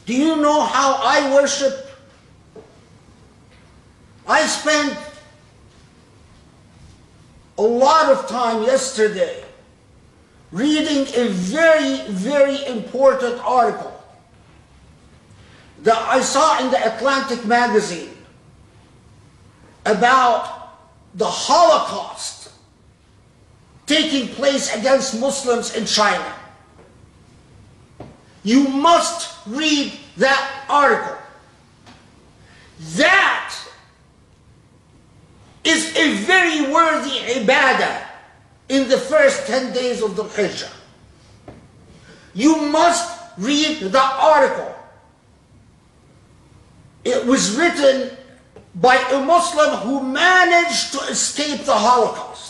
Do you know how I worship? I spent a lot of time yesterday reading a very, very important article that I saw in the Atlantic magazine about the Holocaust taking place against Muslims in China. You must read that article. That is a very worthy ibadah in the first 10 days of the Hijjah. You must read the article. It was written by a Muslim who managed to escape the Holocaust.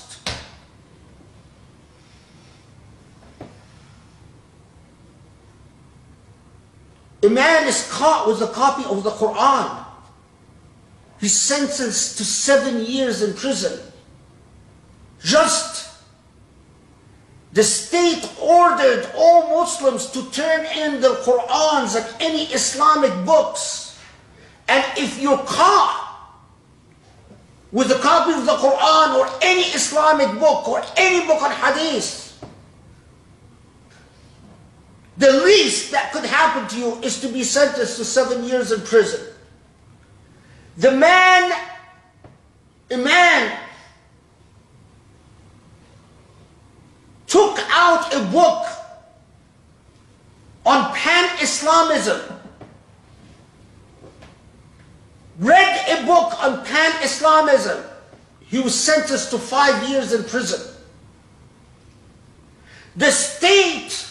A man is caught with a copy of the Quran. He's sentenced to 7 years in prison. Just the state ordered all Muslims to turn in their Qurans like any Islamic books. And if you're caught with a copy of the Quran or any Islamic book or any book on Hadith, the least that could happen to you is to be sentenced to 7 years in prison. A man took out a book on pan-Islamism, read a book on pan-Islamism. He was sentenced to 5 years in prison. The state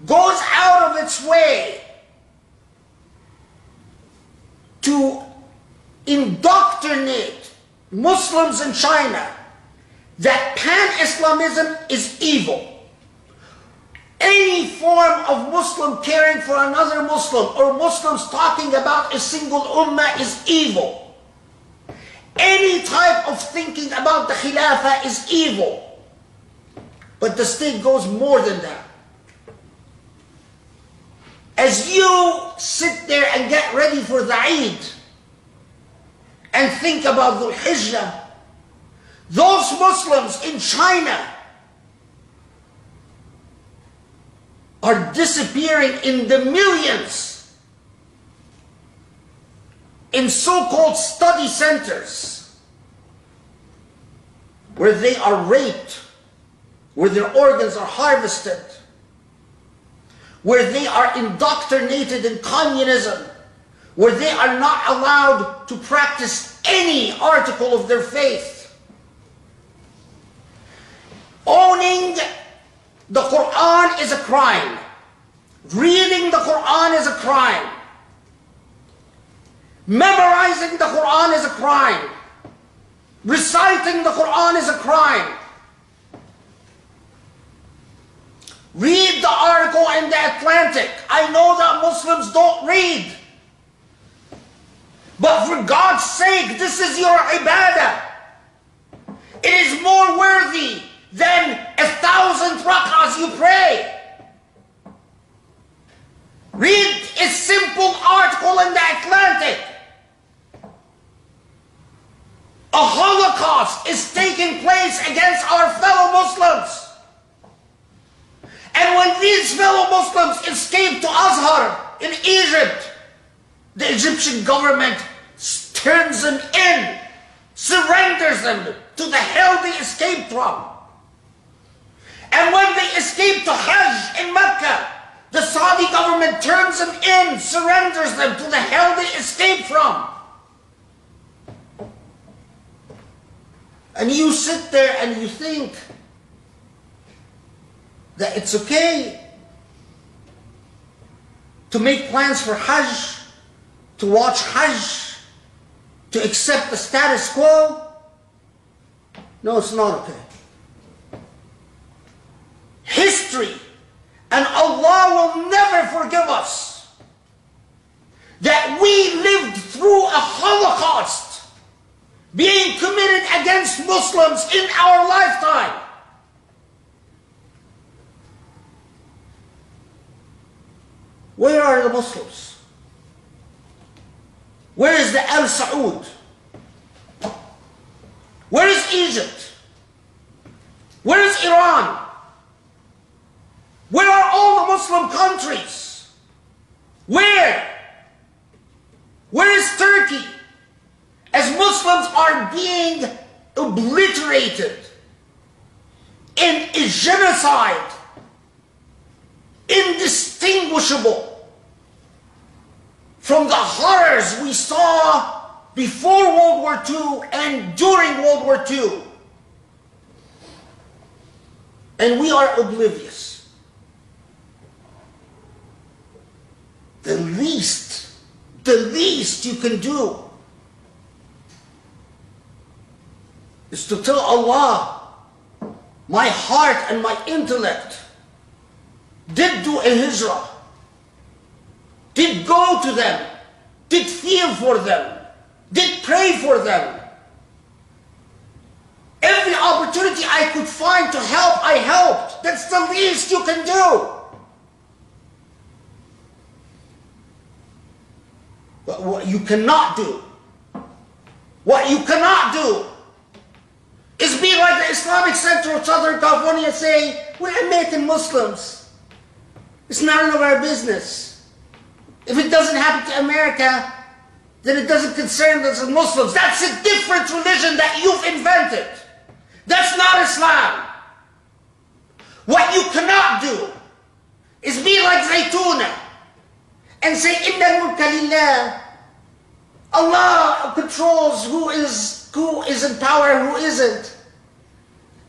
goes out of its way to indoctrinate Muslims in China that pan-Islamism is evil. Any form of Muslim caring for another Muslim or Muslims talking about a single ummah is evil. Any type of thinking about the Khilafah is evil. But the state goes more than that. As you sit there and get ready for the Eid and think about the Hijjah, those Muslims in China are disappearing in the millions in so-called study centers where they are raped, where their organs are harvested, where they are indoctrinated in communism, where they are not allowed to practice any article of their faith. Owning the Quran is a crime. Reading the Quran is a crime. Memorizing the Quran is a crime. Reciting the Quran is a crime. Read the article in the Atlantic. I know that Muslims don't read. But for God's sake, this is your ibadah. It is more worthy than 1,000 rak'ahs you pray. Read a simple article in the Atlantic. A Holocaust is taking place against our fellow Muslims. And when these fellow Muslims escape to Azhar in Egypt, the Egyptian government turns them in, surrenders them to the hell they escaped from. And when they escape to Hajj in Mecca, the Saudi government turns them in, surrenders them to the hell they escaped from. And you sit there and you think that it's okay to make plans for Hajj, to watch Hajj, to accept the status quo. No, it's not okay. History and Allah will never forgive us that we lived through a Holocaust being committed against Muslims in our lifetime. Where are the Muslims? Where is the Al Saud? Where is Egypt? Where is Iran? Where are all the Muslim countries? Where? Where is Turkey? As Muslims are being obliterated in a genocide, indistinguishable from the horrors we saw before World War II and during World War II. And we are oblivious. The least you can do is to tell Allah, my heart and my intellect did do a hijrah, did go to them, did feel for them, did pray for them. Every opportunity I could find to help, I helped. That's the least you can do. But what you cannot do, is be like the Islamic Center of Southern California and say, we're American Muslims. It's none of our business. If it doesn't happen to America, then it doesn't concern us as Muslims. That's a different religion that you've invented. That's not Islam. What you cannot do is be like Zaytuna and say, Inna al-mulka lillah. Allah controls who is in power and who isn't.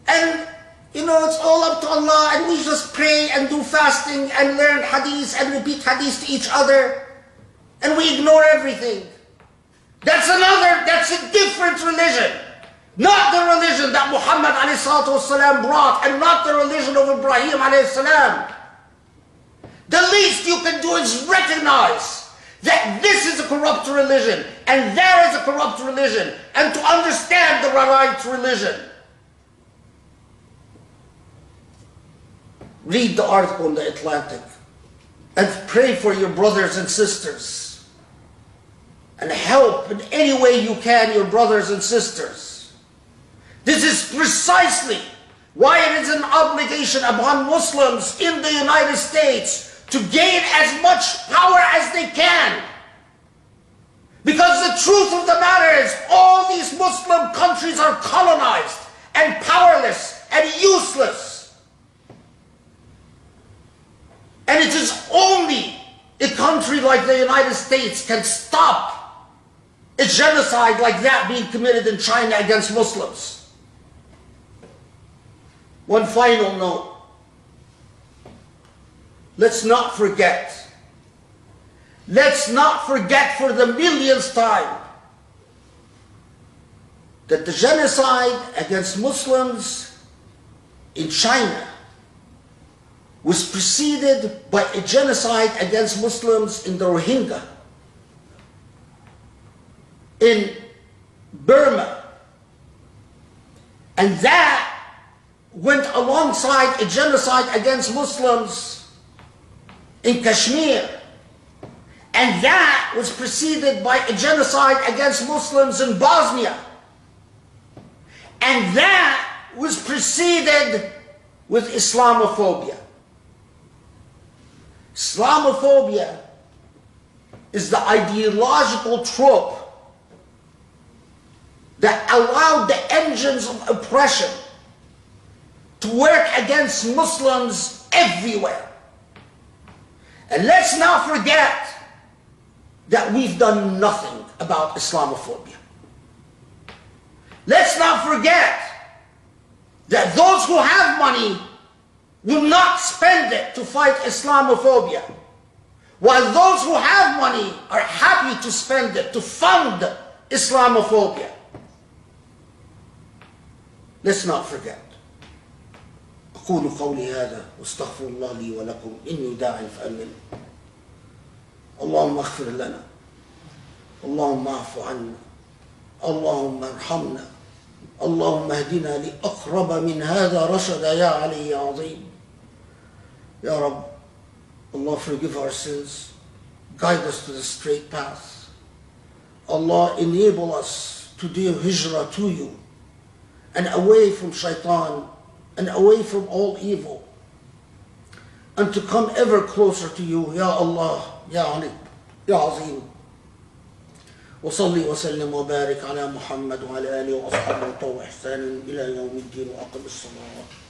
And it's all up to Allah, and we just pray and do fasting and learn hadith and repeat hadith to each other, and we ignore everything. That's a different religion. Not the religion that Muhammad ﷺ brought, and not the religion of Ibrahim ﷺ. The least you can do is recognize that this is a corrupt religion, and that is a corrupt religion, and to understand the right religion. Read the article in the Atlantic, and pray for your brothers and sisters, and help in any way you can your brothers and sisters. This is precisely why it is an obligation upon Muslims in the United States to gain as much power as they can. Because the truth of the matter is, all these Muslim countries are colonized and powerless and useless. And it is only a country like the United States can stop a genocide like that being committed in China against Muslims. One final note. Let's not forget for the millionth time that the genocide against Muslims in China was preceded by a genocide against Muslims in the Rohingya, in Burma, and that went alongside a genocide against Muslims in Kashmir, and that was preceded by a genocide against Muslims in Bosnia, and that was preceded with Islamophobia. Islamophobia is the ideological trope that allowed the engines of oppression to work against Muslims everywhere. And let's not forget that we've done nothing about Islamophobia. Let's not forget that those who have money will not spend it to fight Islamophobia, while those who have money are happy to spend it to fund Islamophobia. Let's not forget. أقول قولي هذا واستغفر الله لي ولكم إني داع فأمن. اللهم اغفر لنا، اللهم اعف عنا، اللهم ارحمنا، اللهم اهدنا لأقرب من هذا رشدا يا علي يا عظيم. يا رب Allah forgive our sins, guide us to the straight path. Allah enable us to do hijrah to you and away from shaitan and away from all evil and to come ever closer to you, Ya Allah, Ya Ali, Ya Azim. وصلي وسلم وبارك على محمد وعلى آله وأصحابه وإحسان إلى يوم الدين وأقم الصلاة.